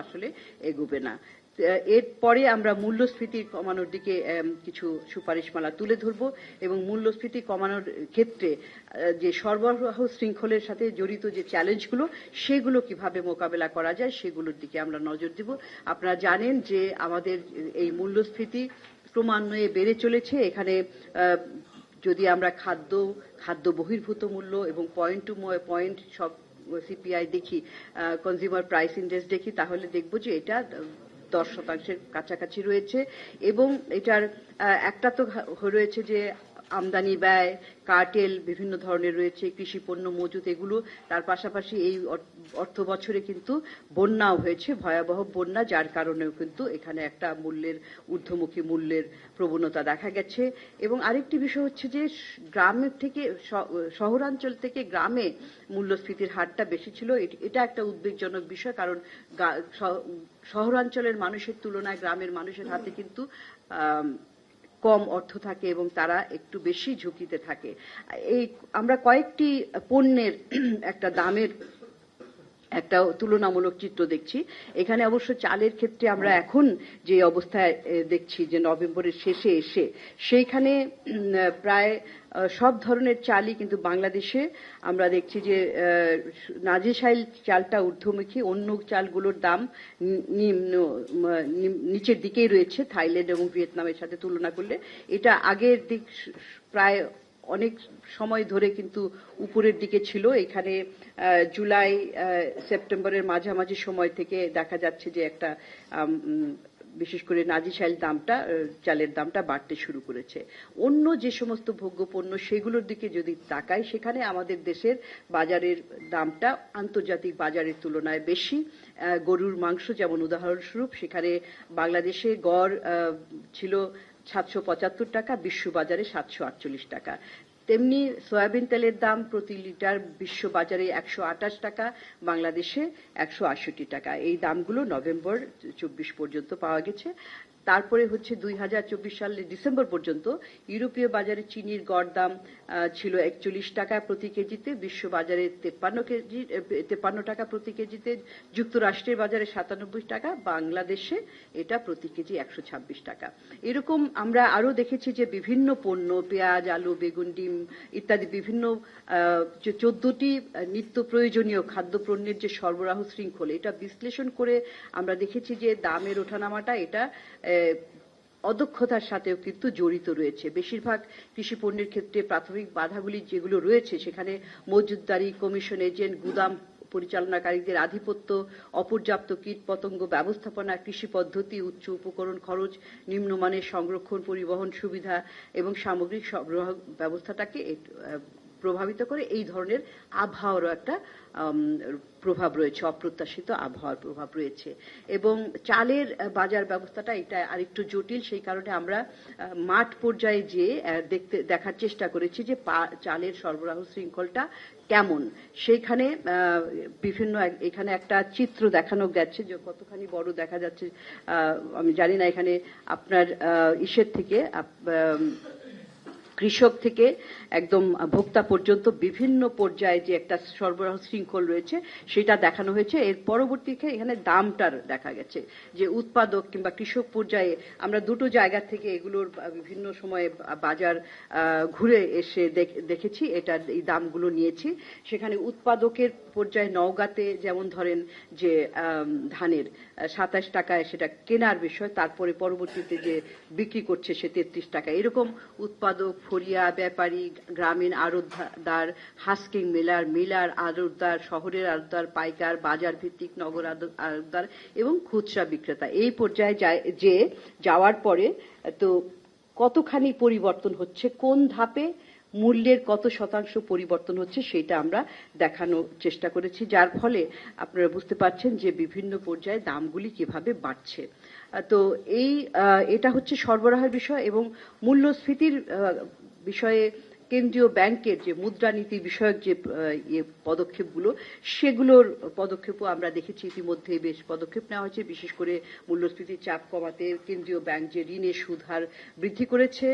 আসলে এগোবে না। এরপরে আমরা মূল্যস্ফীতি কমানোর দিকে কিছু সুপারিশমালা তুলে ধরব এবং মূল্যস্ফীতি কমানোর ক্ষেত্রে যে সরবরাহ শৃঙ্খলের সাথে জড়িত যে চ্যালেঞ্জগুলো সেগুলো কিভাবে মোকাবেলা করা যায় সেগুলোর দিকে আমরা নজর দেব। আপনারা জানেন যে আমাদের এই মূল্যস্ফীতি ক্রমান্বয়ে বেড়ে চলেছে। এখানে যদি আমরা খাদ্য বহির্ভূত মূল্য এবং পয়েন্ট টু পয়েন্ট সব সিপিআই দেখি, কনজিউমার প্রাইস ইন্ডেক্স দেখি, তাহলে দেখব যে এটা 10% কাছাকাছি রয়েছে এবং এটার একটা তো রয়েছে যে আমদানি ব্যয়, কার্টেল বিভিন্ন ধরনের রয়েছে, কৃষি পণ্য মজুত, এগুলো। তার পাশাপাশি এই অর্থ বছরে কিন্তু বন্যাও হয়েছে, ভয়াবহ বন্যা, যার কারণেও কিন্তু এখানে একটা ঊর্ধ্বমুখী মূল্যের প্রবণতা দেখা গেছে। এবং আরেকটি বিষয় হচ্ছে যে গ্রামের থেকে শহরাঞ্চল থেকে গ্রামে মূল্যস্ফীতির হারটা বেশি ছিল। এটা একটা উদ্বেগজনক বিষয়, কারণ শহরাঞ্চলের মানুষের তুলনায় গ্রামের মানুষের হাতে কিন্তু কম অর্থ থাকে এবং তারা একটু বেশি ঝুঁকিতে থাকে। আমরা কয়েকটি পণ্যের একটা দামের একটা তুলনামূলক চিত্র দেখছি। এখানে অবশ্য চালের ক্ষেত্রে আমরা এখন যে অবস্থায় দেখছি যে নভেম্বরের শেষে এসে সেইখানে প্রায় সব ধরনের চালই কিন্তু বাংলাদেশে আমরা দেখছি যে নাজিরশাইল চালটা ঊর্ধ্বমুখী, অন্য চালগুলোর দাম নিচের দিকেই রয়েছে থাইল্যান্ড এবং ভিয়েতনামের সাথে তুলনা করলে। এটা আগের দিক প্রায় অনেক সময় ধরে কিন্তু উপরের দিকে ছিল। এখানে জুলাই সেপ্টেম্বরের মাঝামাঝি সময় থেকে দেখা যাচ্ছে যে একটা বিশেষ করে নাজিরশাইল চালের দামটা বাড়তে শুরু করেছে। অন্য যে সমস্ত ভোগ্যপণ্য সেগুলোর দিকে যদি তাকাই, সেখানে আমাদের দেশের বাজারের দামটা আন্তর্জাতিক বাজারের তুলনায় বেশি। গরুর মাংস যেমন উদাহরণস্বরূপ, সেখানে বাংলাদেশে গড় ছিল 775 টাকা, বিশ্ববাজারে 748 টাকা। তেমনি সয়াবিন তেলের দাম প্রতি লিটার বিশ্ববাজারে 128 টাকা, বাংলাদেশে 168 টাকা। এই দামগুলো নভেম্বর 24 পর্যন্ত পাওয়া গেছে। তারপরে হচ্ছে 2024 সালের ডিসেম্বর পর্যন্ত ইউরোপীয় বাজারে চিনির গড় দাম ছিল 41 টাকা প্রতি কেজিতে, বিশ্ববাজারে 53 টাকা প্রতি কেজিতে, যুক্তরাষ্ট্রের বাজারে 97 টাকা, বাংলাদেশে এটা প্রতি কেজি 126 টাকা। এরকম আমরা আরো দেখেছি যে বিভিন্ন পণ্য, পেঁয়াজ, আলু, বেগুন, ডিম ইত্যাদি বিভিন্ন 14টি নিত্য প্রয়োজনীয় খাদ্যপণ্যের যে সরবরাহ শৃঙ্খল, এটা বিশ্লেষণ করে আমরা দেখেছি যে দামের ওঠানামাটা এটা অদক্ষতার সাথেও কিন্তু জড়িত রয়েছে। বেশিরভাগ কৃষি পণ্যের ক্ষেত্রে প্রাথমিক বাধাগুলি যেগুলো রয়েছে, সেখানে মজুতদারি, কমিশন এজেন্ট, গুদাম পরিচালনাকারীদের আধিপত্য, অপর্যাপ্ত কীটপতঙ্গ ব্যবস্থাপনা, কৃষি পদ্ধতি, উচ্চ উপকরণ খরচ, নিম্নমানের সংরক্ষণ, পরিবহন সুবিধা এবং সামগ্রিক সরবরাহ ব্যবস্থাটাকে প্রভাবিত করে। এই ধরনের আবহাওয়ারও একটা প্রভাব রয়েছে, অপ্রত্যাশিত আবহাওয়ার প্রভাব রয়েছে। এবং চালের বাজার ব্যবস্থাটা এটা আরেকটু জটিল, সেই কারণে আমরা মাঠ পর্যায়ে যেয়ে দেখার চেষ্টা করেছি যে চালের সরবরাহ শৃঙ্খলটা কেমন। সেইখানে এখানে একটা চিত্র দেখানো গেছে, যে কতখানি বড় দেখা যাচ্ছে আমি জানি না। এখানে আপনার ইসের থেকে কৃষক থেকে একদম ভোক্তা পর্যন্ত বিভিন্ন পর্যায়ে যে একটা সরবরাহ শৃঙ্খল রয়েছে সেটা দেখানো হয়েছে। এর পরবর্তীতে এখানে দামটার দেখা গেছে যে উৎপাদক কিংবা কৃষক পর্যায়ে আমরা দুটো জায়গা থেকে এগুলোর বিভিন্ন সময়ে বাজার ঘুরে এসে দেখেছি, এই দামগুলো নিয়েছি। সেখানে উৎপাদকের পর্যায়ে নওগাঁতে যেমন ধরেন যে ধানের 27 টাকায় সেটা কেনার বিষয়, তারপরে পরবর্তীতে যে বিক্রি করছে সে 33 টাকা। এরকম উৎপাদক, ফরিয়া, ব্যাপারী, গ্রামীণ আড়তদার, হাস্কিং মিলার আড়তদার, শহরের আড়তদার, পাইকার, বাজার ভিত্তিক নগর আড়তদার এবং খুচরা বিক্রেতা, এই পর্যায়ে যাওয়ার পরে তো কতখানি পরিবর্তন হচ্ছে, কোন ধাপে মূল্যের কত শতাংশ পরিবর্তন হচ্ছে সেটা আমরা দেখানোর চেষ্টা করেছি, যার ফলে আপনারা বুঝতে পারছেন যে বিভিন্ন পর্যায়ে দামগুলি কিভাবে বাড়ছে। তো এটা হচ্ছে সরবরাহের বিষয়। এবং মূল্যস্ফীতির বিষয়ে কেন্দ্রীয় ব্যাংকের যে মুদ্রানীতি বিষয়ক যে পদক্ষেপগুলো, সেগুলোর পদক্ষেপও আমরা দেখেছি ইতিমধ্যে বেশ পদক্ষেপ নেওয়া হয়েছে। বিশেষ করে মূল্যস্ফীতির চাপ কমাতে কেন্দ্রীয় ব্যাংক যে ঋণের সুদ হার বৃদ্ধি করেছে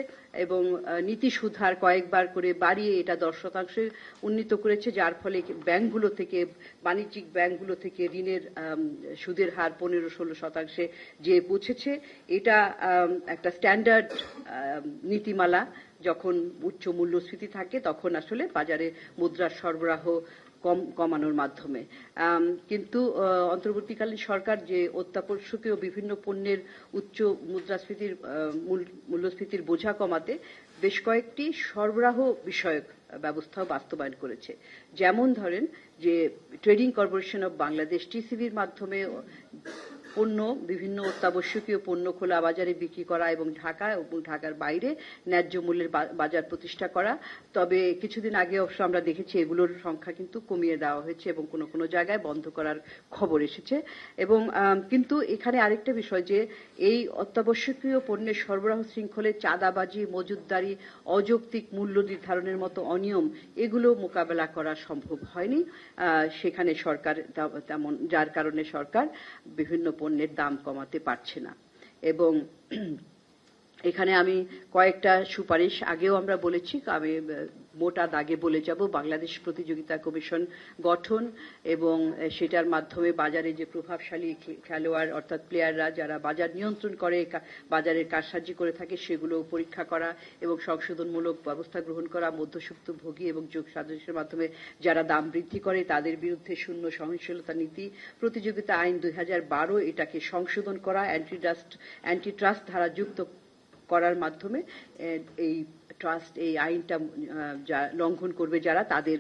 এবং নীতি সুদ হার কয়েকবার করে বাড়িয়ে এটা 10% উন্নীত করেছে, যার ফলে ব্যাংকগুলো থেকে, বাণিজ্যিক ব্যাংকগুলো থেকে ঋণের সুদের হার 15-16% যে পৌঁছেছে। এটা একটা স্ট্যান্ডার্ড নীতিমালা। যখন উচ্চ মূল্যস্ফীতি থাকে তখন আসলে বাজারে মুদ্রার সরবরাহ কমানোর মাধ্যমে। কিন্তু অন্তর্বর্তীকালীন সরকার যে অত্যাবশ্যকীয় বিভিন্ন পণ্যের উচ্চ মূল্যস্ফীতির বোঝা কমাতে বেশ কয়েকটি সরবরাহ বিষয়ক ব্যবস্থাও বাস্তবায়ন করেছে। যেমন ধরেন যে ট্রেডিং কর্পোরেশন অব বাংলাদেশ টিসিবির মাধ্যমে পণ্য, বিভিন্ন অত্যাবশ্যকীয় পণ্য খোলা বাজারে বিক্রি করা এবং ঢাকা এবং ঢাকার বাইরে ন্যায্য মূল্যের বাজার প্রতিষ্ঠা করা। তবে কিছুদিন আগে অবশ্য আমরা দেখেছি এগুলোর সংখ্যা কিন্তু কমিয়ে দেওয়া হয়েছে এবং কোনো কোনো জায়গায় বন্ধ করার খবর এসেছে। এবং কিন্তু এখানে আরেকটা বিষয় যে এই অত্যাবশ্যকীয় পণ্যের সরবরাহ শৃঙ্খলে চাঁদাবাজি, মজুতদারি, অযৌক্তিক মূল্য নির্ধারণের মতো অনিয়ম, এগুলো মোকাবেলা করা সম্ভব হয়নি সেখানে সরকার, তেমন যার কারণে সরকার বিভিন্ন পণ্যের দাম কমাতে পারছে না। এবং এখানে আমি কয়েকটা সুপারিশ আগেও আমরা বলেছি, আমি মোটা দাগে বলে যাব। বাংলাদেশ প্রতিযোগিতা কমিশন গঠন এবং সেটার মাধ্যমে বাজারে যে প্রভাবশালী খেলোয়াড় অর্থাৎ প্লেয়াররা যারা বাজার নিয়ন্ত্রণ করে, বাজারের কারসাজি করে থাকে, সেগুলো পরীক্ষা করা এবং সংশোধনমূলক ব্যবস্থা গ্রহণ করা। মধ্যস্বত্বভোগী এবং যোগ সাজসের মাধ্যমে যারা দাম বৃদ্ধি করে তাদের বিরুদ্ধে শূন্য সহনশীলতা নীতি। প্রতিযোগিতা আইন 2012 এটাকে সংশোধন করা, অ্যান্টি ট্রাস্ট ধারা যুক্ত করার মাধ্যমে এই আইনটা লঙ্ঘন করবে যারা, তাদের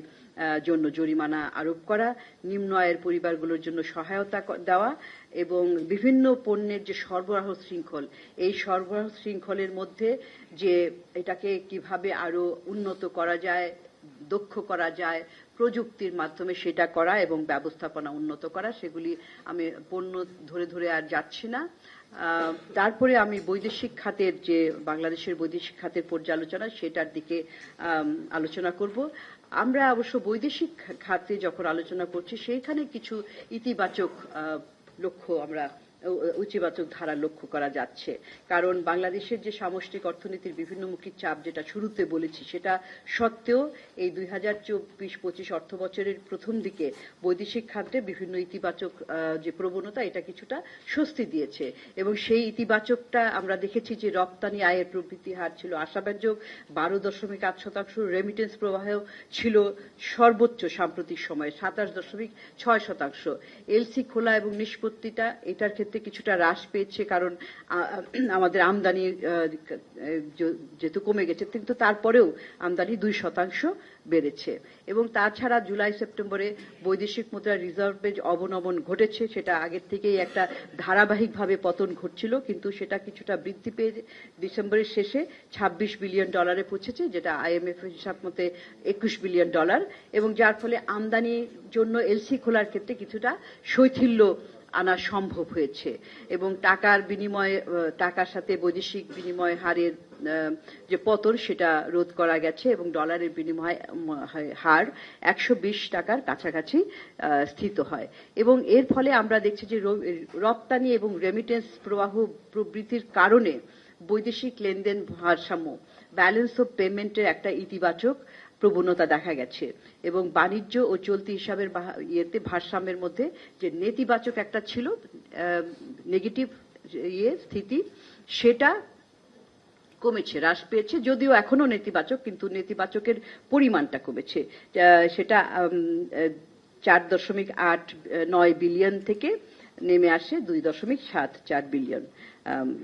জন্য জরিমানা আরোপ করা, নিম্ন আয়ের পরিবারগুলোর জন্য সহায়তা দেওয়া এবং বিভিন্ন পণ্যের যে সরবরাহ শৃঙ্খল, এই সরবরাহ শৃঙ্খলের মধ্যে যে এটাকে কিভাবে আরো উন্নত করা যায়, দক্ষ করা যায় প্রযুক্তির মাধ্যমে, সেটা করা এবং ব্যবস্থাপনা উন্নত করা। সেগুলি আমি পণ্য ধরে ধরে আর যাচ্ছি না। তারপরে আমি বৈদেশিক খাতের যে বাংলাদেশের বৈদেশিক খাতের পর্যালোচনা, সেটার দিকে আলোচনা করব। আমরা অবশ্য বৈদেশিক খাতে যখন আলোচনা করছি সেইখানে কিছু ইতিবাচক লক্ষ্য, ইতিবাচক ধারা লক্ষ্য করা যাচ্ছে। কারণ বাংলাদেশের যে সামষ্টিক অর্থনীতির বিভিন্নমুখী চাপ, যেটা শুরুতে বলেছি, সেটা সত্ত্বেও এই 2024-25 অর্থ বছরের প্রথম দিকে বৈদেশিক খাতে বিভিন্ন ইতিবাচক যে প্রবণতা, এটা কিছুটা স্বস্তি দিয়েছে। এবং সেই ইতিবাচকটা আমরা দেখেছি যে রপ্তানি আয়ের প্রবৃদ্ধি হার ছিল আশাব্যঞ্জক, 12.8%। রেমিটেন্স প্রবাহ ছিল সর্বোচ্চ সাম্প্রতিক সময়ে 27.6%। এলসি খোলা এবং নিষ্পত্তিটা এটার ক্ষেত্রে কিছুটা হ্রাস পেয়েছে, কারণ আমাদের আমদানি যেহেতু কমে গেছে, কিন্তু তারপরেও আমদানি 2% বেড়েছে। এবং তাছাড়া জুলাই সেপ্টেম্বরে বৈদেশিক মুদ্রা রিজার্ভের অবনমন ঘটেছে। সেটা আগের থেকেই একটা ধারাবাহিকভাবে পতন ঘটছিল, কিন্তু সেটা কিছুটা বৃদ্ধি পেয়ে ডিসেম্বরের শেষে $26 বিলিয়ন পৌঁছেছে, যেটা IMF হিসাব মতে $21 বিলিয়ন, এবং যার ফলে আমদানির জন্য এলসি খোলার ক্ষেত্রে কিছুটা শৈথিল্য আনা সম্ভব হয়েছে। এবং টাকার সাথে বৈদেশিক বিনিময় হারের যে পতন, সেটা রোধ করা গেছে এবং ডলারের বিনিময় হার 120 টাকার কাছাকাছি স্থিত হয়। এবং এর ফলে আমরা দেখছি যে রপ্তানি এবং রেমিটেন্স প্রবাহ প্রবৃদ্ধির কারণে বৈদেশিক লেনদেন ভারসাম্য, ব্যালেন্স অফ পেমেন্টের একটা ইতিবাচক প্রবণতা দেখা গেছে। এবং বাণিজ্য ও চলতি হিসাবের ভারসাম্যের মধ্যে যে নেতিবাচক একটা ছিল, নেগেটিভ স্থিতি, সেটা কমেছে, হ্রাস পেয়েছে। যদিও এখনো নেতিবাচক, কিন্তু নেতিবাচকের পরিমাণটা কমেছে। সেটা 4.89 বিলিয়ন থেকে নেমে আসে 2.74 বিলিয়ন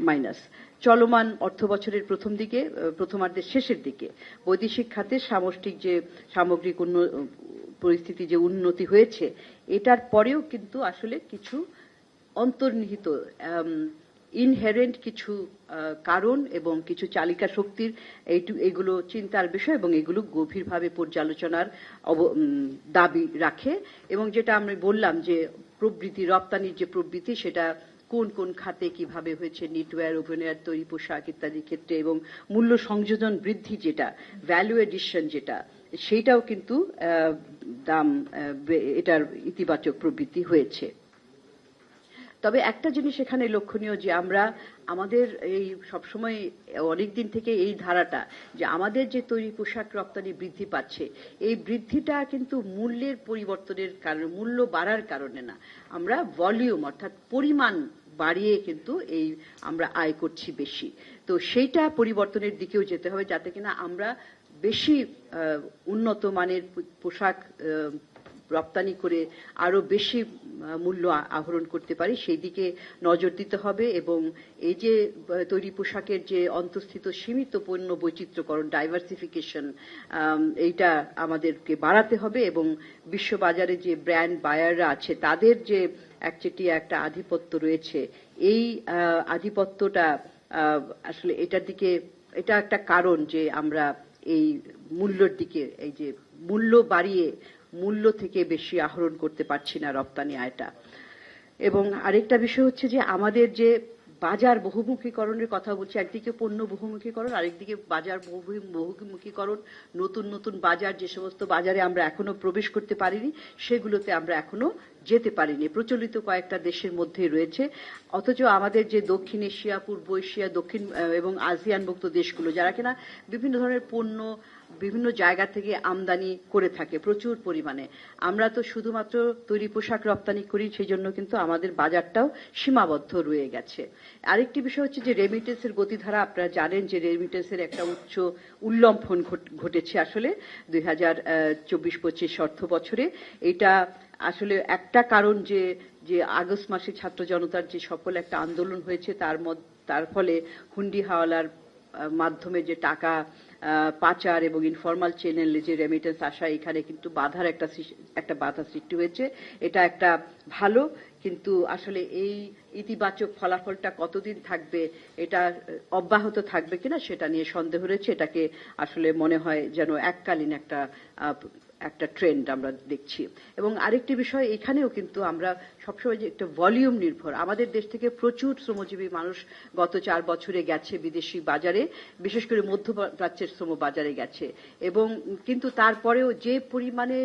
মাইনাস। চলমান অর্থ বছরের প্রথমার্ধের শেষের দিকে বৈদেশিক খাতে সামগ্রিক পরিস্থিতি যে উন্নতি হয়েছে, এটার পরেও কিন্তু আসলে কিছু অন্তর্নিহিত ইনহেরেন্ট কিছু কারণ এবং কিছু চালিকা শক্তির এগুলো চিন্তার বিষয় এবং এগুলো গভীরভাবে পর্যালোচনার দাবি রাখে। এবং যেটা আমি বললাম যে প্রবৃদ্ধি, রপ্তানির যে প্রবৃদ্ধি, সেটা কোন কোন খাতে কিভাবে হয়েছে, নিটওয়্যার, ওভেনওয়্যার, তৈরি পোশাক ইত্যাদি ক্ষেত্রে, এবং মূল্য সংযোজন বৃদ্ধি যেটা, ভ্যালু এডিশন যেটা, সেইটাও কিন্তু দাম এটার ইতিবাচক প্রবৃদ্ধি হয়েছে। তবে একটা জিনিস এখানে লক্ষণীয় যে আমরা আমাদের এই সবসময় অনেকদিন থেকে এই ধারাটা যে আমাদের যে তৈরি পোশাক রপ্তানি বৃদ্ধি পাচ্ছে, এই বৃদ্ধিটা কিন্তু মূল্যের পরিবর্তনের কারণে, মূল্য বাড়ার কারণে না, আমরা ভলিউম অর্থাৎ পরিমাণ বাড়িয়ে কিন্তু এই আমরা আয় করছি বেশি। তো সেইটা পরিবর্তনের দিকেও যেতে হবে, যাতে কিনা আমরা বেশি উন্নত মানের পোশাক রপ্তানি করে আরো বেশি মূল্য আহরণ করতে পারি, সেই দিকে নজর দিতে হবে। এবং এই যে তৈরি পোশাকের যে অন্তঃস্থিত সীমিত পণ্য বৈচিত্র্যকরণ, ডাইভার্সিফিকেশন, এইটা আমাদেরকে বাড়াতে হবে। এবং বিশ্ববাজারে যে ব্র্যান্ড বায়াররা আছে তাদের যে একচেটিয়া একটা আধিপত্য রয়েছে, এই আধিপত্যটা আসলে এটার দিকে, এটা একটা কারণ যে আমরা এই মূল্যের দিকে, এই যে মূল্য বাড়িয়ে মূল্য থেকে বেশি আহরণ করতে পারছি না রপ্তানি আয়টা। এবং আরেকটা বিষয় হচ্ছে যে আমাদের যে বাজার বহুমুখীকরণের কথা বলছি, একদিকে পণ্য বহুমুখীকরণ, আরেকদিকে বাজার বহুমুখীকরণ, নতুন নতুন বাজার, যে সমস্ত বাজারে আমরা এখনো প্রবেশ করতে পারিনি সেগুলোতে আমরা এখনো যেতে পারিনি, প্রচলিত কয়েকটা দেশের মধ্যে রয়েছে। অথচ আমাদের যে দক্ষিণ এশিয়া, পূর্ব এশিয়া, দক্ষিণ এবং আসিয়ানভুক্ত দেশগুলো, যারা কিনা বিভিন্ন ধরনের পণ্য বিভিন্ন জায়গা থেকে আমদানি করে থাকে প্রচুর পরিমাণে, আমরা তো শুধুমাত্র তৈরি পোশাক রপ্তানি করি, সেই জন্য কিন্তু আমাদের বাজারটাও সীমাবদ্ধ রয়ে গেছে। আরেকটি বিষয় হচ্ছে যে রেমিটেন্সের গতিধারা, আপনারা জানেন যে রেমিটেন্সের একটা উচ্চ উল্লম্ফন ঘটেছে আসলে 2024-25 অর্থ বছরে। এটা আসলে একটা কারণ যে আগস্ট মাসে ছাত্র জনতার যে সফল একটা আন্দোলন হয়েছে, তার ফলে হুন্ডি হাওলার মাধ্যমে যে টাকা পাচার এবং ইনফরমাল চ্যানেলে যে রেমিটেন্স আসা, এখানে কিন্তু বাধার একটা বাধা সৃষ্টি হয়েছে। এটা একটা ভালো, কিন্তু আসলে এই ইতিবাচক ফলাফলটা কতদিন থাকবে, এটা অব্যাহত থাকবে কিনা সেটা নিয়ে সন্দেহ রয়েছে। এটাকে আসলে মনে হয় যেন এককালীন একটা ট্রেন্ড আমরা দেখছি। এবং আরেকটি বিষয়, এখানেও কিন্তু আমরা সবসময় যে একটা ভলিউম নির্ভর, আমাদের দেশ থেকে প্রচুর শ্রমজীবী মানুষ গত 4 বছরে গেছে বিদেশি বাজারে, বিশেষ করে মধ্যপ্রাচ্যের শ্রম বাজারে গেছে, এবং কিন্তু তারপরেও যে পরিমাণে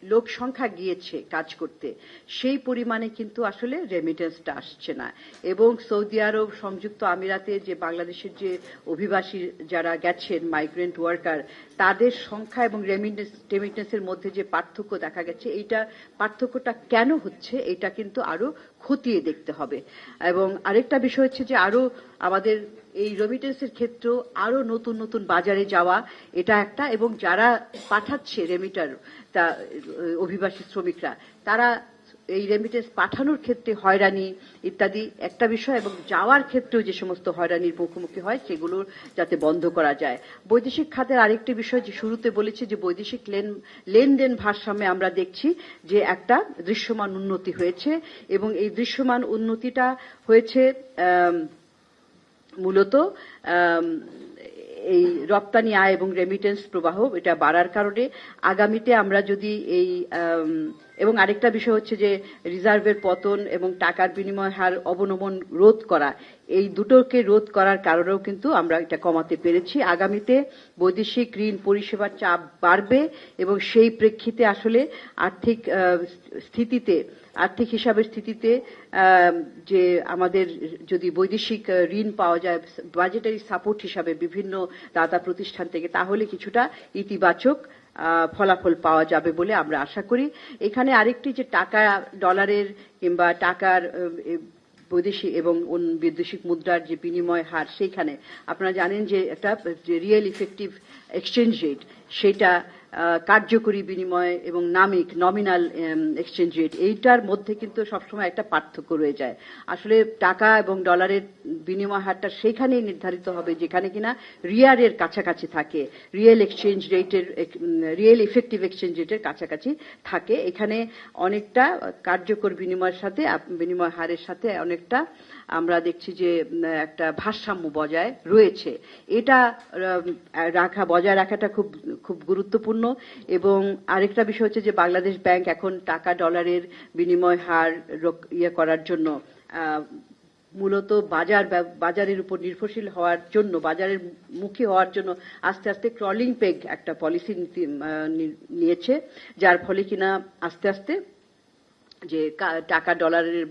লোক সংখ্যা গিয়েছে কাজ করতে, সেই পরিমাণে কিন্তু আসলে রেমিটেন্সটা আসছে না। এবং সৌদি আরব, সংযুক্ত আমিরাতে যে বাংলাদেশের যে অভিবাসী যারা গেছেন, মাইগ্রেন্ট ওয়ার্কার, তাদের সংখ্যা এবং রেমিটেন্সের মধ্যে যে পার্থক্য দেখা গেছে, এইটা পার্থক্যটা কেন হচ্ছে, এটা কিন্তু আরো খতিয়ে দেখতে হবে। এবং আরেকটা বিষয় হচ্ছে যে আরো আমাদের এই রেমিটেন্সের ক্ষেত্রেও আরো নতুন নতুন বাজারে যাওয়া, এটা একটা। এবং যারা পাঠাচ্ছে রেমিটার, তা অভিবাসী শ্রমিকরা, তারা এই রেমিটেন্স পাঠানোর ক্ষেত্রে হয়রানি ইত্যাদি একটা বিষয়, এবং যাওয়ার ক্ষেত্রেও যে সমস্ত হয়রানির মুখোমুখি হয় সেগুলো যাতে বন্ধ করা যায়। বৈদেশিক খাতের আরেকটি বিষয়, যে শুরুতে বলেছি যে বৈদেশিক লেনদেন ভারসাম্যে আমরা দেখছি যে একটা দৃশ্যমান উন্নতি হয়েছে, এবং এই দৃশ্যমান উন্নতিটা হয়েছে মূলত এই রপ্তানি আয় এবং রেমিটেন্স প্রবাহ এটা বাড়ার কারণে। আগামীতে আমরা যদি এই এবং আরেকটা বিষয় হচ্ছে যে রিজার্ভের পতন এবং টাকার বিনিময় হার অবনমন রোধ করা, এই দুটোকে রোধ করার কারণেও কিন্তু আমরা এটা কমাতে পেরেছি। আগামীতে বৈদেশিক ঋণ পরিষেবার চাপ বাড়বে, এবং সেই প্রেক্ষিতে আসলে আর্থিক হিসাবের স্থিতিতে যে আমাদের যদি বৈদেশিক ঋণ পাওয়া যায় বাজেটারি সাপোর্ট হিসাবে বিভিন্ন দাতা প্রতিষ্ঠান থেকে, তাহলে কিছুটা ইতিবাচক ফলাফল পাওয়া যাবে বলে আমরা আশা করি। এখানে আরেকটি যে টাকা ডলারের কিংবা টাকার বৈদেশিক এবং বৈদেশিক মুদ্রার যে বিনিময় হার, সেইখানে আপনারা জানেন যে একটা রিয়েল ইফেক্টিভ এক্সচেঞ্জ রেট, সেটা কার্যকরী বিনিময় এবং নমিনাল এক্সচেঞ্জ রেট, এইটার মধ্যে কিন্তু সবসময় একটা পার্থক্য রয়ে যায়। আসলে টাকা এবং ডলারের বিনিময় হারটা সেইখানেই নির্ধারিত হবে যেখানে কিনা রিয়ালের কাছাকাছি থাকে, রিয়েল ইফেক্টিভ এক্সচেঞ্জ রেটের কাছাকাছি থাকে। এখানে অনেকটা কার্যকর বিনিময় হারের সাথে অনেকটা আমরা দেখছি যে একটা ভারসাম্য বজায় রয়েছে। এটা বজায় রাখাটা খুব গুরুত্বপূর্ণ। গুরুত্বপূর্ণ। এবং আরেকটা বিষয় হচ্ছে যে বাংলাদেশ ব্যাংক এখন টাকা ডলারের বিনিময় হার করার জন্য মূলত বাজারের উপর নির্ভরশীল হওয়ার জন্য, বাজারের মুখী হওয়ার জন্য আস্তে আস্তে ক্রলিং পেগ একটা পলিসি নিয়েছে, যার ফলে কিনা আস্তে আস্তে যে টাকা ডলারের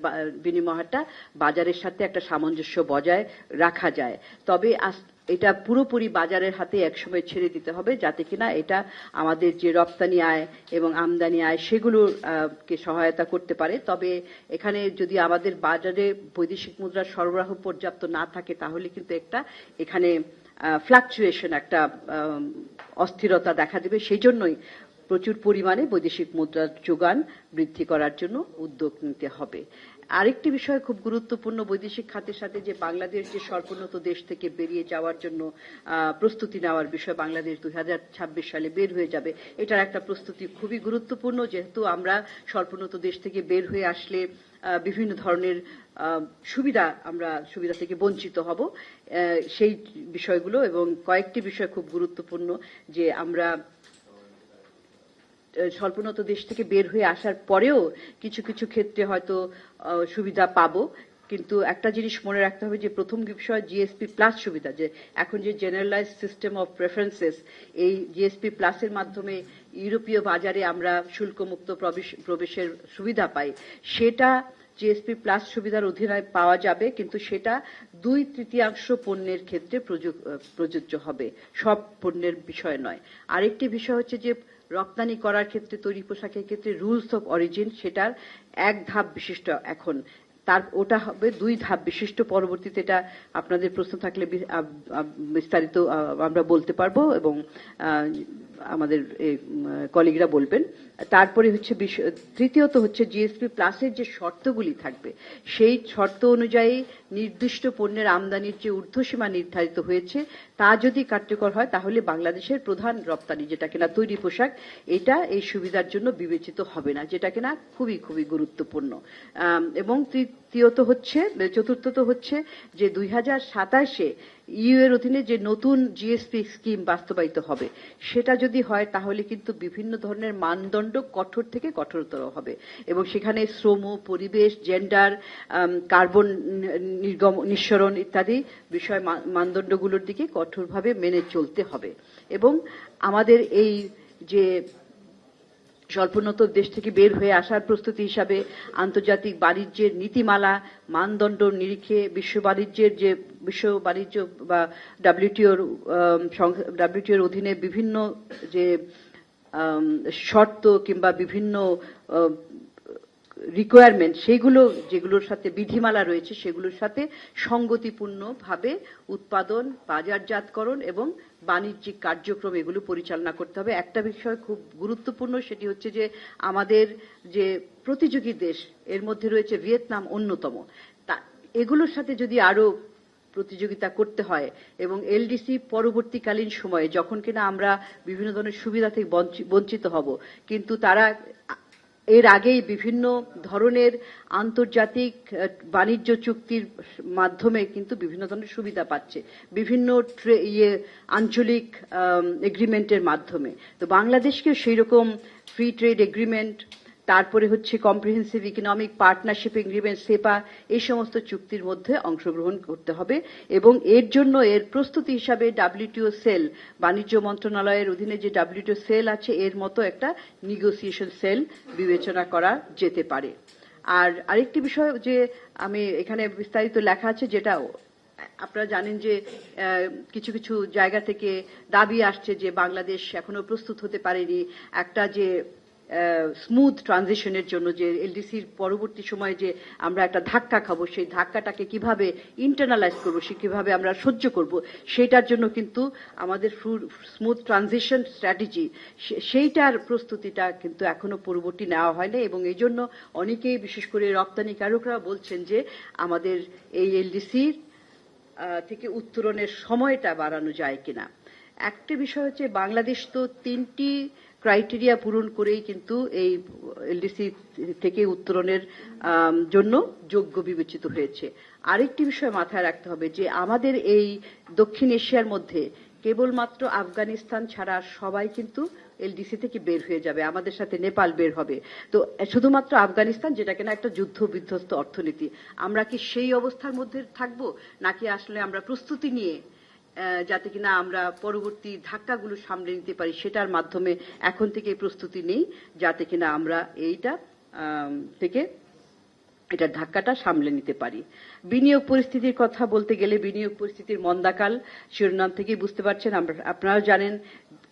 বিনিময় হারটা বাজারের সাথে একটা সামঞ্জস্য বজায় রাখা যায়। তবে এটা পুরোপুরি বাজারের হাতে একসময় ছেড়ে দিতে হবে, যাতে কিনা এটা আমাদের যে রপ্তানি আয় এবং আমদানি আয় সেগুলোর কে সহায়তা করতে পারে। তবে এখানে যদি আমাদের বাজারে বৈদেশিক মুদ্রার সরবরাহ পর্যাপ্ত না থাকে, তাহলে কিন্তু এখানে ফ্লাকচুয়েশন, একটা অস্থিরতা দেখা দেবে। সেই জন্যই প্রচুর পরিমাণে বৈদেশিক মুদ্রার যোগান বৃদ্ধি করার জন্য উদ্যোগ নিতে হবে। আরেকটি বিষয় খুব গুরুত্বপূর্ণ বৈদেশিক খাতের সাথে, যে বাংলাদেশ যে স্বল্পোন্নত দেশ থেকে বেরিয়ে যাওয়ার জন্য প্রস্তুতি নেওয়ার বিষয়, বাংলাদেশ 2026 সালে বের হয়ে যাবে, এটার একটা প্রস্তুতি খুবই গুরুত্বপূর্ণ। যেহেতু আমরা স্বল্পোন্নত দেশ থেকে বের হয়ে আসলে বিভিন্ন ধরনের সুবিধা থেকে বঞ্চিত হব, সেই বিষয়গুলো। এবং কয়েকটি বিষয় খুব গুরুত্বপূর্ণ, যে আমরা স্বল্পোন্নত দেশ থেকে বের হয়ে আসার পরেও কিছু কিছু ক্ষেত্রে হয়তো সুবিধা পাবো, কিন্তু একটা জিনিস মনে রাখতে হবে যে প্রথম বিষয় জিএসপি প্লাস সুবিধা, যে এখন যে জেনারেলাইজড সিস্টেম অফ প্রেফারেন্সেস, এই জিএসপি প্লাসের মাধ্যমে ইউরোপীয় বাজারে আমরা শুল্কমুক্ত প্রবেশের সুবিধা পাই, সেটা জিএসপি প্লাস সুবিধার অধীনে পাওয়া যাবে, কিন্তু সেটা 2/3 পণ্যের ক্ষেত্রে প্রযোজ্য হবে, সব পণ্যের বিষয় নয়। আরেকটি বিষয় হচ্ছে যে রপ্তানি করার ক্ষেত্রে, তৈরি পোশাকের ক্ষেত্রে রুলস অফ অরিজিন, সেটার 1 ধাপ বিশিষ্ট এখন, ওটা হবে 2 ধাপ বিশিষ্ট। পরবর্তীতে এটা আপনাদের প্রশ্ন থাকলে বিস্তারিত আমরা বলতে পারবো এবং আমাদের কলিগরা বলবেন। তারপরে হচ্ছে তৃতীয়ত হচ্ছে জিএসপি প্লাসের যে শর্তগুলি থাকবে, সেই শর্ত অনুযায়ী নির্দিষ্ট পণ্যের আমদানির যে ঊর্ধ্বসীমা নির্ধারিত হয়েছে, তা যদি কার্যকর হয়, তাহলে বাংলাদেশের প্রধান রপ্তানি, যেটা কিনা তৈরি পোশাক, এটা এই সুবিধার জন্য বিবেচিত হবে না, যেটা কিনা খুবই খুবই গুরুত্বপূর্ণ। এবং চতুর্থত হচ্ছে যে 2027-এ ইউ এর অধীনে যে নতুন জিএসপি স্কিম বাস্তবায়িত হবে, সেটা যদি হয়, তাহলে কিন্তু বিভিন্ন ধরনের মানদণ্ড কঠোর থেকে কঠোরতর হবে, এবং সেখানে শ্রম, পরিবেশ, জেন্ডার, কার্বন নিঃসরণ ইত্যাদি বিষয় মানদণ্ডগুলোর দিকে কঠোরভাবে মেনে চলতে হবে। এবং আমাদের এই যে স্বল্পোন্নত দেশ থেকে বের হয়ে আসার প্রস্তুতি হিসাবে আন্তর্জাতিক বাণিজ্যের নীতিমালা, মানদণ্ড নিরিখে বিশ্ব বাণিজ্য বা ডাব্লিউটিওর অধীনে বিভিন্ন যে শর্ত কিংবা বিভিন্ন রিকোয়ারমেন্ট, যেগুলোর সাথে বিধিমালা রয়েছে, সেগুলোর সাথে সঙ্গতিপূর্ণভাবে উৎপাদন, বাজারজাতকরণ এবং বাণিজ্যিক কার্যক্রম এগুলো পরিচালনা করতে হবে। একটা বিষয় খুব গুরুত্বপূর্ণ, সেটি হচ্ছে যে আমাদের যে প্রতিযোগী দেশ, এর মধ্যে রয়েছে ভিয়েতনাম অন্যতম, এগুলোর সাথে যদি আরো প্রতিযোগিতা করতে হয় এবং এলডিসি পরবর্তীকালীন সময়ে যখন কিনা আমরা বিভিন্ন ধরনের সুবিধা থেকে বঞ্চিত হব, কিন্তু তারা এর আগেই বিভিন্ন ধরনের আন্তর্জাতিক বাণিজ্য চুক্তির মাধ্যমে কিন্তু বিভিন্ন ধরনের সুবিধা পাচ্ছে, বিভিন্ন আঞ্চলিক এগ্রিমেন্টের মাধ্যমে। তো বাংলাদেশকেও সেই রকম ফ্রি ট্রেড এগ্রিমেন্ট, তারপরে হচ্ছে কম্প্রিহেন্সিভ ইকোনমিক পার্টনারশিপ এগ্রিমেন্ট, সেপা, এই সমস্ত চুক্তির মধ্যে অংশগ্রহণ করতে হবে। এবং এর জন্য এর প্রস্তুতি হিসাবে ডাব্লিউটিও সেল, বাণিজ্য মন্ত্রণালয়ের অধীনে যে ডাব্লিউটিও সেল আছে, এর মতো একটা নেগোসিয়েশন সেল বিবেচনা করা যেতে পারে। আর আরেকটি বিষয় যে আমি এখানে বিস্তারিত লেখা আছে, যেটা আপনারা জানেন যে কিছু কিছু জায়গা থেকে দাবি আসছে যে বাংলাদেশ এখনো প্রস্তুত হতে পারেনি একটা যে স্মুথ ট্রানজিশনের জন্য, যে এলডিসির পরবর্তী সময়ে যে আমরা একটা ধাক্কা খাবো, সেই ধাক্কাটাকে কিভাবে ইন্টারনালাইজ করবো, সে কিভাবে আমরা সহ্য করব, সেটার জন্য কিন্তু আমাদের স্মুথ ট্রানজিশন স্ট্র্যাটেজি, সেইটার প্রস্তুতিটা কিন্তু এখনো পূর্ববর্তী নেওয়া হয় না। এবং এই জন্য অনেকেই, বিশেষ করে রপ্তানিকারকরা বলছেন যে আমাদের এই এলডিসির থেকে উত্তরণের সময়টা বাড়ানো যায় কিনা। একটা বিষয় হচ্ছে বাংলাদেশ তো 3টি ক্রাইটেরিয়া পূরণ করেই কিন্তু এই এলডিসি থেকে উত্তরণের জন্য যোগ্য বিবেচিত হয়েছে। আরেকটি বিষয় মাথায় রাখতে হবে যে আমাদের এই দক্ষিণ এশিয়ার মধ্যে কেবলমাত্র আফগানিস্তান ছাড়া সবাই কিন্তু এলডিসি থেকে বের হয়ে যাবে, আমাদের সাথে নেপাল বের হবে। তো শুধুমাত্র আফগানিস্তান, যেটা কিনা একটা যুদ্ধ বিধ্বস্ত অর্থনীতি, আমরা কি সেই অবস্থার মধ্যে থাকবো, নাকি আসলে আমরা প্রস্তুতি নিয়ে যাতে কিনা আমরা পরবর্তী ধাক্কাগুলো সামলে নিতে পারি, সেটার মাধ্যমে এখন থেকে প্রস্তুতি নেই, যাতে কিনা আমরা এইটা থেকে এটার ধাক্কাটা সামলে নিতে পারি। বিনিয়োগ পরিস্থিতির কথা বলতে গেলে, বিনিয়োগ পরিস্থিতির মন্দাকাল শিরোনাম থেকেই বুঝতে পারছেন। আপনারাও জানেন,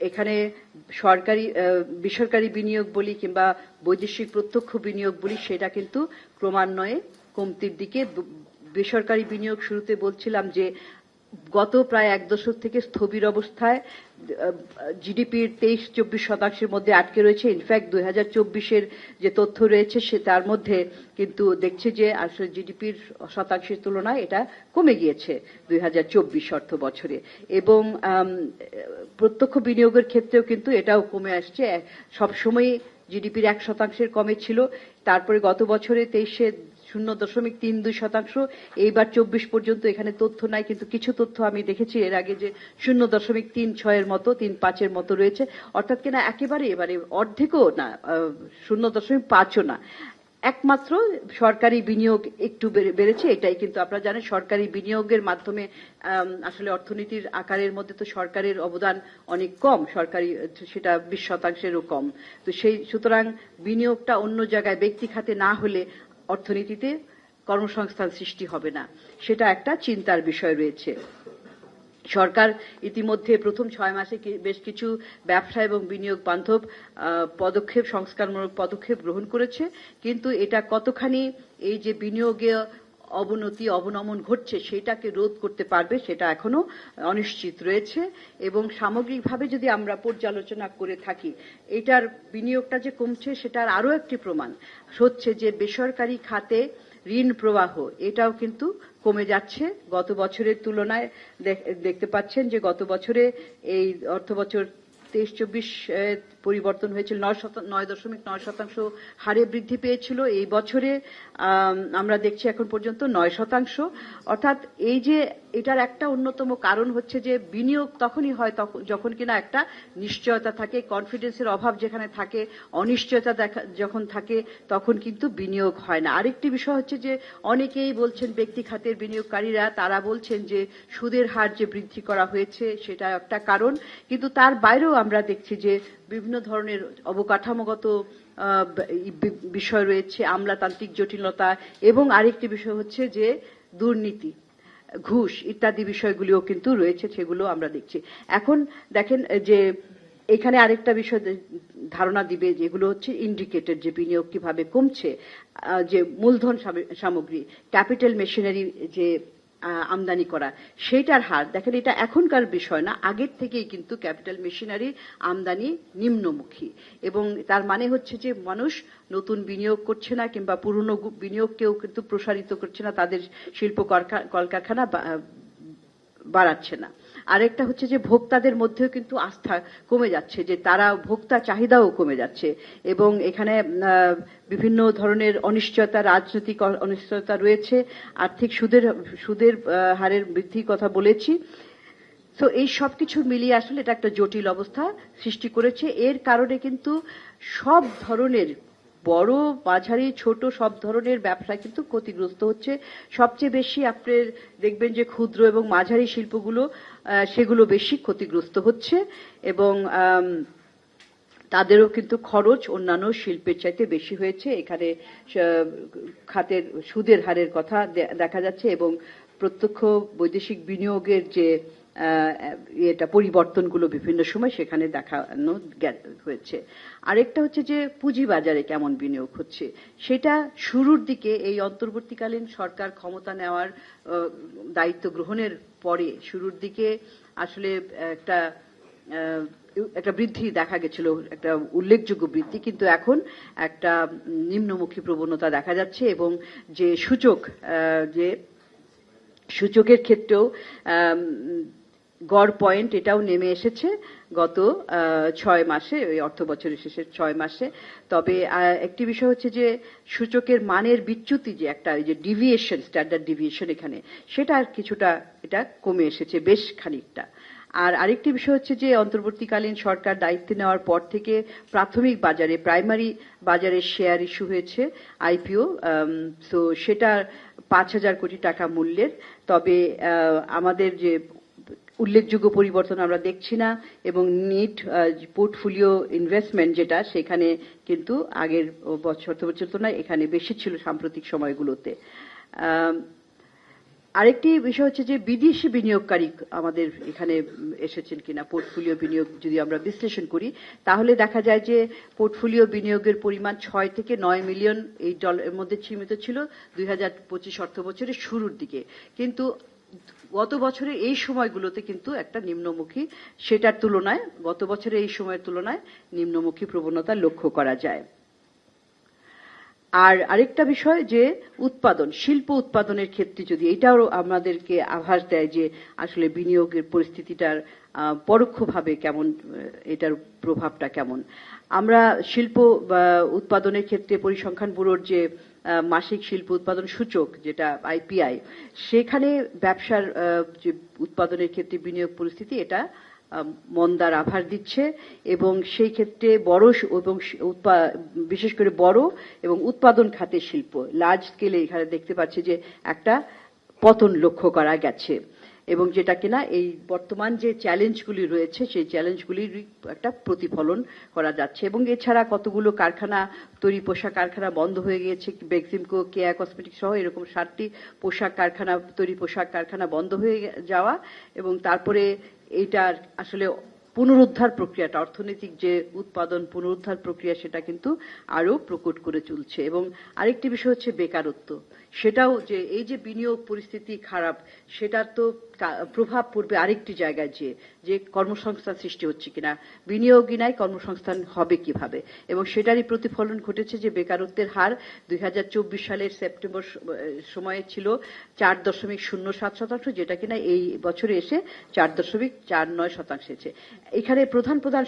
এখানে সরকারি বেসরকারি বিনিয়োগ বলি কিংবা বৈদেশিক প্রত্যক্ষ বিনিয়োগ বলি, সেটা কিন্তু ক্রমান্বয়ে কমতির দিকে। বেসরকারি বিনিয়োগ শুরুতে বলছিলাম যে গত প্রায় এক দশক থেকে স্থবির অবস্থায় জিডিপির 23-24% মধ্যে আটকে রয়েছে। ইনফ্যাক্ট 2024-এর যে তথ্য রয়েছে সে তার মধ্যে কিন্তু দেখছে যে আসলে জিডিপির শতাংশের তুলনায় এটা কমে গিয়েছে 2024 অর্থ বছরে। এবং প্রত্যক্ষ বিনিয়োগের ক্ষেত্রেও কিন্তু এটাও কমে আসছে। সবসময় জিডিপির 1% কমে ছিল, তারপরে গত বছরে 23-এ 0.32%, এইবার 24 পর্যন্ত এখানে তথ্য নাই, কিন্তু কিছু তথ্য আমি দেখেছি এর আগে যে 0.36-এর মতো, 35-এর মতো রয়েছে। অর্থাৎ কিনা একেবারে এবারে অর্ধেকও না, 0.5ও না। একমাত্র সরকারি বিনিয়োগ একটু বেড়েছে, এটাই কিন্তু আপনারা জানেন সরকারি বিনিয়োগের মাধ্যমে আসলে অর্থনীতির আকারের মধ্যে তো সরকারের অবদান অনেক কম, সরকারি সেটা 20%-এরও কম। তো সুতরাং বিনিয়োগটা অন্য জায়গায় ব্যক্তি খাতে না হলে অর্থনীতিতে কর্মসংস্থান সৃষ্টি হবে না, সেটা একটা চিন্তার বিষয় রয়েছে। সরকার ইতিমধ্যে প্রথম 6 মাসে বেশ কিছু ব্যবসা এবং বিনিয়োগ বান্ধব পদক্ষেপ, সংস্কারমূলক পদক্ষেপ গ্রহণ করেছে, কিন্তু এটা কতখানি এই যে বিনিয়োগে অবনতি অবনমন ঘটছে সেটাকে রোধ করতে পারবে সেটা এখনো অনিশ্চিত রয়েছে। এবং সামগ্রিকভাবে যদি আমরা পর্যালোচনা করে থাকি, এটার বিনিয়োগটা যে কমছে সেটার আরো একটি প্রমাণ হচ্ছে যে বেসরকারি খাতে ঋণ প্রবাহ এটাও কিন্তু কমে যাচ্ছে গত বছরের তুলনায়। দেখতে পাচ্ছেন যে গত বছরে এই অর্থবছর 23-24 পরিবর্তন হয়েছিল, 9.9% হারে বৃদ্ধি পেয়েছিল। এই বছরে আমরা দেখছি এখন পর্যন্ত 9%। অর্থাৎ এই যে এটার একটা অন্যতম কারণ হচ্ছে যে বিনিয়োগ তখনই হয় যখন কিনা একটা নিশ্চয়তা থাকে, কনফিডেন্সের অভাব যেখানে থাকে, অনিশ্চয়তা যখন থাকে, তখন কিন্তু বিনিয়োগ হয় না। আরেকটি বিষয় হচ্ছে যে অনেকেই বলছেন, ব্যক্তি খাতের বিনিয়োগকারীরা তারা বলছেন যে সুদের হার যে বৃদ্ধি করা হয়েছে সেটা একটা কারণ, কিন্তু তার বাইরেও আমরা দেখছি যে বিভিন্ন ধরনের অবকাঠামোগত বিষয় রয়েছে, আমলাতান্ত্রিক জটিলতা, এবং আরেকটি বিষয় হচ্ছে যে দুর্নীতি, ঘুষ ইত্যাদি বিষয়গুলিও কিন্তু রয়েছে, সেগুলো আমরা দেখছি। এখন দেখেন যে এখানে আরেকটা বিষয় ধারণা দিবে, যেগুলো হচ্ছে ইন্ডিকেটর, যে বিনিয়োগ কিভাবে কমছে, যে মূলধন সামগ্রী, ক্যাপিটাল মেশিনারি যে আমদানি করা, সেইটার হার দেখেন, এটা এখনকার বিষয় না, আগের থেকেই কিন্তু ক্যাপিটাল মেশিনারি আমদানি নিম্নমুখী। এবং তার মানে হচ্ছে যে মানুষ নতুন বিনিয়োগ করছে না, কিংবা পুরনো বিনিয়োগকেও কিন্তু প্রসারিত করছে না, তাদের শিল্প কলকারখানা বাড়াচ্ছে না। আরেকটা হচ্ছে যে ভোক্তাদের মধ্যেও কিন্তু আস্থা কমে যাচ্ছে, যে তারা ভোক্তা চাহিদাও কমে যাচ্ছে। এবং এখানে বিভিন্ন ধরনের অনিশ্চয়তা, রাজনৈতিক অনিশ্চয়তা রয়েছে, আর্থিক সুদের হারের বৃদ্ধির কথা বলেছি। তো এই সবকিছু মিলিয়ে আসলে এটা একটা জটিল অবস্থা সৃষ্টি করেছে। এর কারণে কিন্তু সব ধরনের বড়, মাঝারি, ছোট সব ধরনের ব্যবসা কিন্তু ক্ষতিগ্রস্ত হচ্ছে। সবচেয়ে বেশি আপনি দেখবেন যে ক্ষুদ্র এবং মাঝারি শিল্পগুলো, সেগুলো বেশি ক্ষতিগ্রস্ত হচ্ছে, এবং তাদেরও কিন্তু খরচ অন্যান্য শিল্পের চাইতে বেশি হয়েছে। এখানে খাতের সুদের হারের কথা দেখা যাচ্ছে, এবং প্রত্যক্ষ বৈদেশিক বিনিয়োগের যে এটা পরিবর্তনগুলো বিভিন্ন সময় সেখানে দেখানো হয়েছে। আরেকটা হচ্ছে যে পুঁজিবাজারে কেমন বিনিয়োগ হচ্ছে, সেটা শুরুর দিকে এই অন্তর্বর্তীকালীন সরকার ক্ষমতা নেওয়ার দায়িত্ব গ্রহণের পরে শুরুর দিকে আসলে একটা বৃদ্ধি দেখা গেছিল, একটা উল্লেখযোগ্য বৃদ্ধি, কিন্তু এখন একটা নিম্নমুখী প্রবণতা দেখা যাচ্ছে। এবং যে সূচকের ক্ষেত্রেও গড় পয়েন্ট এটাও নেমে এসেছে গত 6 মাসে, ওই অর্থ বছরের শেষের 6 মাসে। তবে একটি বিষয় হচ্ছে যে সূচকের মানের বিচ্যুতি, যে একটা যে ডিভিয়েশন, স্ট্যান্ডার্ড ডিভিয়েশন এখানে, সেটা কিছুটা এটা কমে এসেছে বেশ খানিকটা। আর আরেকটি বিষয় হচ্ছে যে অন্তর্বর্তীকালীন সরকার দায়িত্ব নেওয়ার পর থেকে প্রাথমিক বাজারে প্রাইমারি বাজারে শেয়ার ইস্যু হয়েছে আইপিও, তো সেটা 5,000 কোটি টাকা মূল্যের। তবে আমাদের যে উল্লেখযোগ্য পরিবর্তন আমরা দেখছি না, এবং নিট পোর্টফোলিও ইনভেস্টমেন্ট যেটা সেখানে কিন্তু আগের বছর তুলনায় এখানে বেশি ছিল সাম্প্রতিক সময়গুলোতে। আরেকটি বিষয় হচ্ছে যে বিদেশি বিনিয়োগকারী আমাদের এখানে এসেছেন কিনা, পোর্টফোলিও বিনিয়োগ যদি আমরা বিশ্লেষণ করি তাহলে দেখা যায় যে পোর্টফোলিও বিনিয়োগের পরিমাণ 6 থেকে 9 মিলিয়ন এই ডলারের মধ্যে সীমিত ছিল 2025 অর্থ বছরের শুরুর দিকে, কিন্তু গত বছরে এই সময়গুলোতে কিন্তু একটা নিম্নমুখী, সেটার তুলনায় গত বছরের এই সময়ের তুলনায় নিম্নমুখী প্রবণতা লক্ষ্য করা যায়। আর আরেকটা বিষয় যে উৎপাদন, শিল্প উৎপাদনের ক্ষেত্রে যদি এটাও আমাদেরকে আভাস দেয় যে আসলে বিনিয়োগের পরিস্থিতিটার পরোক্ষভাবে কেমন, এটার প্রভাবটা কেমন। আমরা শিল্প উৎপাদনের ক্ষেত্রে পরিসংখ্যান ব্যুরোর যে মাসিক শিল্প উৎপাদন সূচক যেটা আইপিআই, সেখানে ব্যবসার যে উৎপাদনের ক্ষেত্রে বিনিয়োগ পরিস্থিতি এটা মন্দার আভাস দিচ্ছে, এবং সেই ক্ষেত্রে বড় এবং বিশেষ করে বড় এবং উৎপাদন খাতের শিল্প লার্জ স্কেলে এখানে দেখতে পাচ্ছি যে একটা পতন লক্ষ্য করা গেছে, এবং যেটা কিনা এই বর্তমান যে চ্যালেঞ্জগুলি রয়েছে সেই চ্যালেঞ্জগুলির একটা প্রতিফলন করা যাচ্ছে। এবং এছাড়া কতগুলো কারখানা, তৈরি পোশাক কারখানা বন্ধ হয়ে গিয়েছে, বেক্সিমকো, কেয়া কসমেটিক সহ এরকম 7টি পোশাক কারখানা, তৈরি পোশাক কারখানা বন্ধ হয়ে যাওয়া, এবং তারপরে এইটার আসলে পুনরুদ্ধার প্রক্রিয়াটা, অর্থনৈতিক যে উৎপাদন পুনরুদ্ধার প্রক্রিয়া সেটা কিন্তু আরো প্রকট করে চলছে। এবং আরেকটি বিষয় হচ্ছে বেকারত্ব, সেটাও যে এই যে বিনিয়োগ পরিস্থিতি খারাপ সেটার তো প্রভাব পড়বে আরেকটি জায়গায়, যে কর্মসংস্থান সৃষ্টি হচ্ছে কিনা, বিনিয়োগই নাই কর্মসংস্থান হবে কিভাবে, এবং সেটারই প্রতিফলন ঘটেছে যে বেকারত্বের হার 2024 সালের সেপ্টেম্বর সময়ে ছিল 4.07%, যেটা কিনা এই বছরে এসে 4.49% এসেছে। এখানে প্রধান প্রধান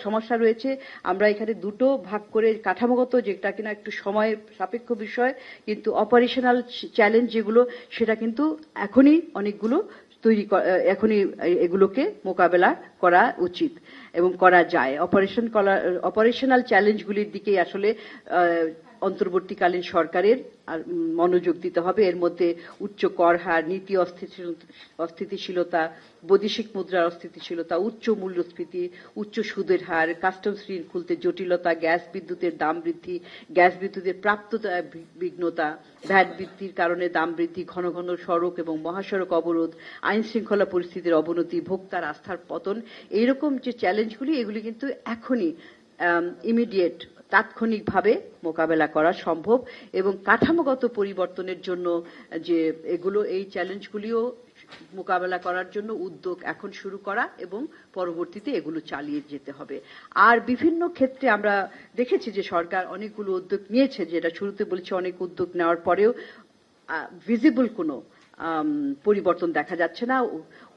সমস্যা রয়েছে, আমরা এখানে দুটো ভাগ করে কাঠামোগত যেটা কিনা একটু সময় সাপেক্ষ বিষয়, কিন্তু অপারেশনাল চ্যালেঞ্জ যেগুলো সেটা কিন্তু এখনই অনেকগুলো এখনই এগুলোকে মোকাবেলা করা উচিত এবং করা যায়। অপারেশনাল চ্যালেঞ্জগুলির দিকে আসলে অন্তর্বর্তীকালীন সরকারের মনোযোগ দিতে হবে। এর মধ্যে উচ্চ কর হার, নীতি অস্থিতিশীলতা, বৈদেশিক মুদ্রার অস্থিতিশীলতা, উচ্চ মূল্যস্ফীতি, উচ্চ সুদের হার, কাস্টমস ঋণ খুলতে জটিলতা, গ্যাস বিদ্যুতের দাম বৃদ্ধি, গ্যাস বিদ্যুতের প্রাপ্যতা বিঘ্নতা, ভ্যাট বৃদ্ধির কারণে দাম বৃদ্ধি, ঘন ঘন সড়ক এবং মহাসড়ক অবরোধ, আইন শৃঙ্খলা পরিস্থিতির অবনতি, ভোক্তার আস্থার পতন, এইরকম যে চ্যালেঞ্জগুলি এগুলি কিন্তু এখনই ইমিডিয়েট তাৎক্ষণিকভাবে মোকাবেলা করা সম্ভব, এবং কাঠামোগত পরিবর্তনের জন্য যে এগুলো, এই চ্যালেঞ্জগুলিও মোকাবেলা করার জন্য উদ্যোগ এখন শুরু করা এবং পরবর্তীতে এগুলো চালিয়ে যেতে হবে। আর বিভিন্ন ক্ষেত্রে আমরা দেখেছি যে সরকার অনেকগুলো উদ্যোগ নিয়েছে, যেটা শুরুতে বলেছে অনেক উদ্যোগ নেওয়ার পরেও ভিজিবল কোনো পরিবর্তন দেখা যাচ্ছে না।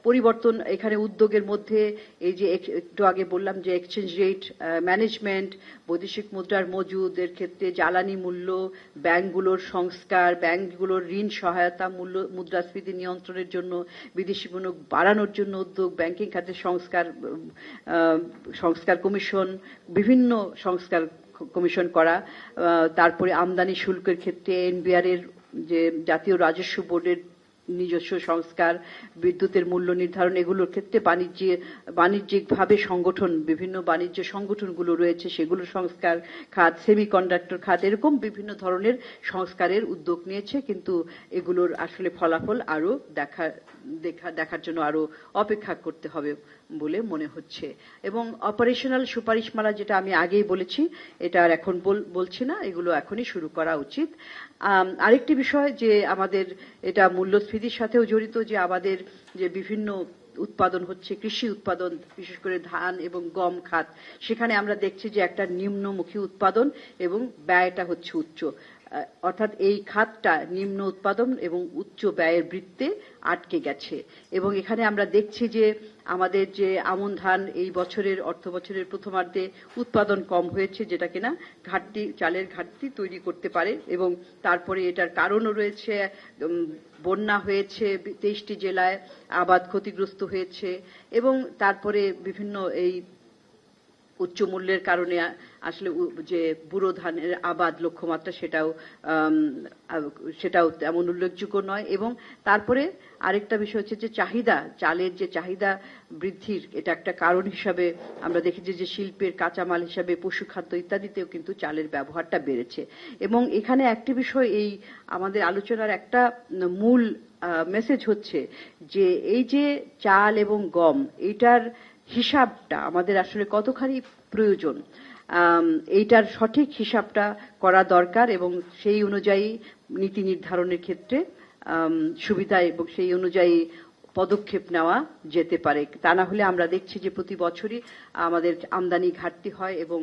পরিবর্তন এখানে উদ্যোগের মধ্যে এই যে একটু আগে বললাম যে এক্সচেঞ্জ রেট ম্যানেজমেন্ট, বৈদেশিক মুদ্রার মজুদের ক্ষেত্রে জ্বালানি মূল্য, ব্যাংকগুলোর সংস্কার, ব্যাংকগুলোর ঋণ সহায়তা, মুদ্রাস্ফীতি নিয়ন্ত্রণের জন্য বিদেশি বিনিয়োগ বাড়ানোর জন্য উদ্যোগ, ব্যাংকিং খাতের সংস্কার কমিশন, বিভিন্ন সংস্কার কমিশন করা, তারপরে আমদানি শুল্কের ক্ষেত্রে এনবিআর এর যে জাতীয় রাজস্ব বোর্ডের নিজস্ব সংস্কার, বিদ্যুতের মূল্য নির্ধারণ, এগুলোর ক্ষেত্রে বাণিজ্যিকভাবে সংগঠন, বিভিন্ন বাণিজ্য সংগঠনগুলো রয়েছে সেগুলোর সংস্কার, খাত, সেমিকন্ডাক্টর খাত, এরকম বিভিন্ন ধরনের সংস্কারের উদ্যোগ নিয়েছে, কিন্তু এগুলোর আসলে ফলাফল আরো দেখার জন্য আরো অপেক্ষা করতে হবে বলে মনে হচ্ছে। এবং অপারেশনাল সুপারিশমালা যেটা আমি আগেই বলেছি, এটা আর এখন বলছি না, এগুলো এখনই শুরু করা উচিত। আরেকটি বিষয় যে আমাদের এটা মূল্যস্ফীতির সাথেও জড়িত, যে আমাদের যে বিভিন্ন উৎপাদন হচ্ছে, কৃষি উৎপাদন, বিশেষ করে ধান এবং গম খাত, সেখানে আমরা দেখছি যে একটা নিম্নমুখী উৎপাদন এবং ব্যয়টা হচ্ছে উচ্চ। অর্থাৎ এই খাতটা নিম্ন উৎপাদন এবং উচ্চ ব্যয়ের বৃত্তে আটকে গেছে। এবং এখানে আমরা দেখছি যে আমাদের যে আমন ধান এই বছরের অর্থ বছরের প্রথমার্ধে উৎপাদন কম হয়েছে, যেটা কিনা চালের ঘাটতি তৈরি করতে পারে। এবং তারপরে এটার কারণও রয়েছে, বন্যা হয়েছে 23টি জেলায়, আবাদ ক্ষতিগ্রস্ত হয়েছে, এবং তারপরে বিভিন্ন এই উচ্চ মূল্যের কারণে আসলে যে ব্যুরো ধানের আবাদ লক্ষ্যমাত্রা সেটাও তেমন উল্লেখযোগ্য নয়। এবং তারপরে আরেকটা বিষয় হচ্ছে যে চালের যে চাহিদা বৃদ্ধির এটা একটা কারণ হিসাবে আমরা দেখেছি যে শিল্পের কাঁচামাল হিসাবে পশুখাদ্য ইত্যাদিতেও কিন্তু চালের ব্যবহারটা বেড়েছে। এবং এখানে একটি বিষয়, এই আমাদের আলোচনার একটা মূল মেসেজ হচ্ছে যে এই যে চাল এবং গম, এইটার হিসাবটা আমাদের আসলে কতখানি প্রয়োজন, এইটার সঠিক হিসাবটা করা দরকার। এবং সেই অনুযায়ী নীতি নির্ধারণের ক্ষেত্রে সুবিধা এবং সেই অনুযায়ী পদক্ষেপ নেওয়া যেতে পারে। তা না হলে আমরা দেখছি যে প্রতি বছরই আমাদের আমদানি ঘাটতি হয় এবং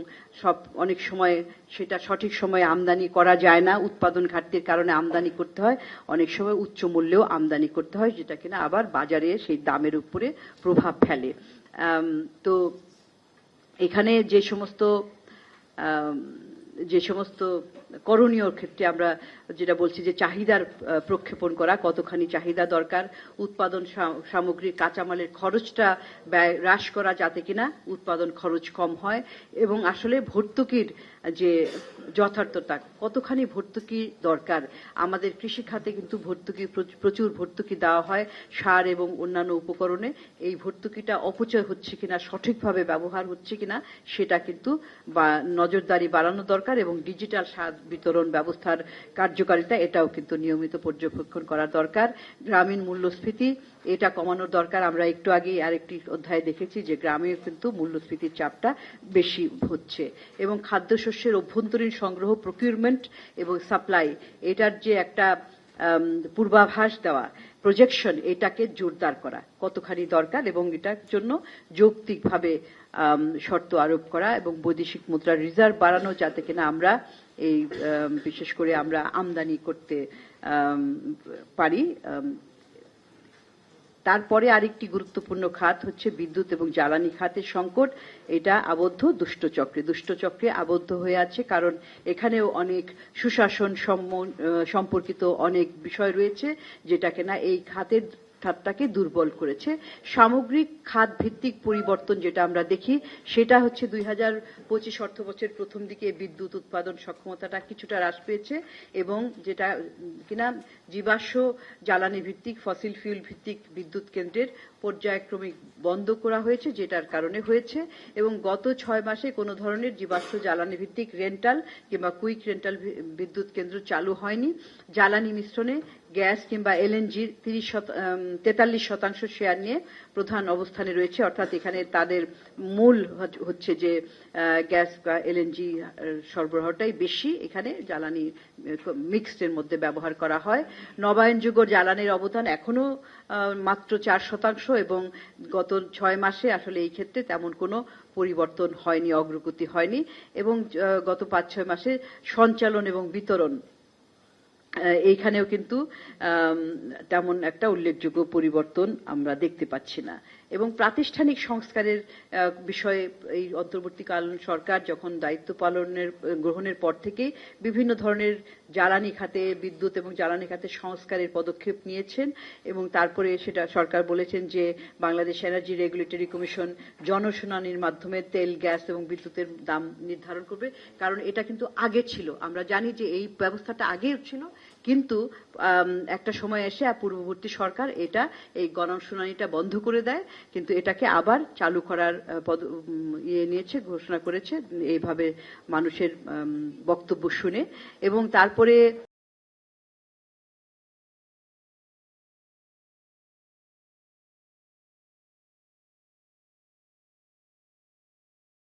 অনেক সময় সেটা সঠিক সময়ে আমদানি করা যায় না, উৎপাদন ঘাটতির কারণে আমদানি করতে হয়, অনেক সময় উচ্চ মূল্যেও আমদানি করতে হয়, যেটা কিনা আবার বাজারে সেই দামের উপরে প্রভাব ফেলে। তো এখানে যে সমস্ত করণীয় ক্ষেত্রে আমরা যেটা বলছি যে চাহিদার প্রক্ষেপণ করা, কতখানি চাহিদা দরকার, উৎপাদন সামগ্রীর কাঁচামালের খরচটা হ্রাস করা যাতে কিনা উৎপাদন খরচ কম হয়, এবং আসলে ভর্তুকির যে যথার্থতা, কতখানি ভর্তুকি দরকার। আমাদের কৃষি খাতে কিন্তু প্রচুর ভর্তুকি দেওয়া হয় সার এবং অন্যান্য উপকরণে। এই ভর্তুকিটা অপচয় হচ্ছে কিনা, সঠিকভাবে ব্যবহার হচ্ছে কিনা সেটা কিন্তু নজরদারি বাড়ানো দরকার। এবং ডিজিটাল সার বিতরণ ব্যবস্থার কার্যকারিতা এটাও কিন্তু নিয়মিত পর্যবেক্ষণ করা দরকার। গ্রামীণ মূল্যস্ফীতি এটা কমানোর দরকার। আমরা একটু আগে আরেকটি অধ্যায়ে দেখেছি যে গ্রামে কিন্তু মূল্যস্ফীতির চাপটা বেশি হচ্ছে। এবং খাদ্যশস্যের অভ্যন্তরীণ সংগ্রহ, প্রকিউরমেন্ট এবং সাপ্লাই, এটার যে একটা পূর্বাভাস দেওয়া, প্রজেকশন, এটাকে জোরদার করা কতখানি দরকার, এবং এটার জন্য যৌক্তিকভাবে শর্ত আরোপ করা এবং বৈদেশিক মুদ্রার রিজার্ভ বাড়ানো, যাতে কিনা আমরা এই বিশেষ করে আমরা আমদানি করতে পারি। তারপরে আরেকটি গুরুত্বপূর্ণ খাত হচ্ছে বিদ্যুৎ এবং জ্বালানি খাতের সংকট। এটা আবদ্ধ দুষ্টচক্রে আবদ্ধ হয়ে আছে, কারণ এখানেও অনেক সুশাসন সম্পর্কিত অনেক বিষয় রয়েছে, যেটা কিনা এই খাতটাকে দুর্বল করেছে। সামগ্রিক খাত ভিত্তিক পরিবর্তন যেটা আমরা দেখি, সেটা হচ্ছে 2025 অর্থবছরের প্রথম দিকে বিদ্যুৎ উৎপাদন সক্ষমতাটা কিছুটা হ্রাস পেয়েছে, এবং যেটা কিনা জীবাশ্ম জ্বালানি ভিত্তিক, ফসিল ফিউল ভিত্তিক বিদ্যুৎ কেন্দ্রের পর্যায়ক্রমিক বন্ধ করা হয়েছে, যেটার কারণে হয়েছে। এবং গত 6 মাসে কোনো ধরনের জীবাশ্ম জ্বালানি ভিত্তিক রেন্টাল কিংবা কুইক রেন্টাল বিদ্যুৎ কেন্দ্র চালু হয়নি। জ্বালানি মিশ্রণে গ্যাস কিংবা এলএনজির 43% শেয়ার নিয়ে প্রধান অবস্থানে রয়েছে, অর্থাৎ এখানে তাদের মূল হচ্ছে যে গ্যাস বা এলএনজি সরবরাহটাই বেশি, এখানে জ্বালানি মিক্সডের মধ্যে ব্যবহার করা হয়। নবায়নযোগ্য জ্বালানির অবদান এখনো মাত্র 4%, এবং গত 6 মাসে আসলে এই ক্ষেত্রে তেমন কোনো পরিবর্তন হয়নি, অগ্রগতি হয়নি। এবং গত 5-6 মাসে সঞ্চালন এবং বিতরণ, এইখানেও কিন্তু তেমন একটা উল্লেখযোগ্য পরিবর্তন আমরা দেখতে পাচ্ছি না। এবং প্রাতিষ্ঠানিক সংস্কারের বিষয়ে এই অন্তর্বর্তীকালীন সরকার যখন দায়িত্ব গ্রহণের পর থেকেই বিভিন্ন ধরনের জ্বালানি খাতে, বিদ্যুৎ এবং জ্বালানি খাতে সংস্কারের পদক্ষেপ নিয়েছেন, এবং তারপরে সেটা সরকার বলেছেন যে বাংলাদেশ এনার্জি রেগুলেটরি কমিশন জনশুনানির মাধ্যমে তেল, গ্যাস এবং বিদ্যুতের দাম নির্ধারণ করবে। কারণ এটা কিন্তু আগে ছিল, আমরা জানি যে এই ব্যবস্থাটা আগেও ছিল, কিন্তু একটা সময় এসে পূর্ববর্তী সরকার এই গণশুনানিটা বন্ধ করে দেয়, কিন্তু এটাকে আবার চালু করার ঘোষণা করেছে এইভাবে মানুষের বক্তব্য শুনে। এবং তারপরে